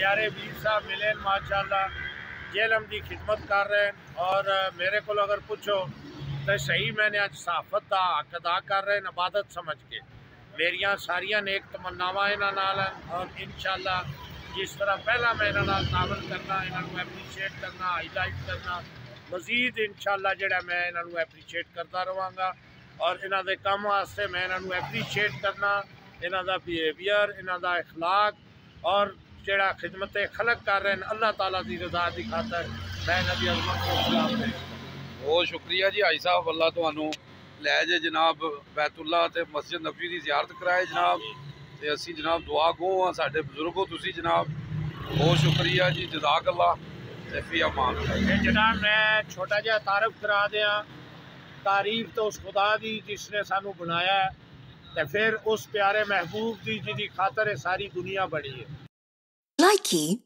پیارے ویر صاحب ملے ماشاءاللہ جیلم دی خدمت کر رہے ہیں اور میرے کو اگر پوچھو تو صحیح میں نے اج صحافت دا حق ادا کر رہے ہیں عبادت سمجھ کے میریاں ساریاں نیک تمناواں انہاں نال اور انشاءاللہ جس طرح پہلا میں انہاں نال تعاون کرنا انہاں نوں اپریشیٹ کرنا ہائی لائٹ کرنا مزید انشاءاللہ جڑا میں انہاں نوں اپریشیٹ کرتا رہاں گا اور انہاں دے کام واسطے میں انہاں نوں اپریشیٹ کرنا انہاں دا بیہیویئر انہاں دا اخلاق اور جڑا خدمت خلق کر رہے ہیں اللہ تعالیٰ دی رضا دی خاطر میں انہاں دی عظمت کو سلام پیش کرتا بہت شکریہ جی حاجی صاحب اللہ تانوں لے جے جناب بیت اللہ تے مسجد نبوی دی زیارت کرائے جناب تے اسی جناب دعا گو ہاں ساڈے بزرگو تسی جناب بہت شکریہ جی جزاک اللہ تے فی امان اللہ جناب میں چھوٹا جہا تعارف کرا دیا تعریف تو اس خدا دی جس نے سانو بنایا ہے تے پھر اس پیارے محبوب دی جی دی خاطر ساری دنیا بڑی ہے Likey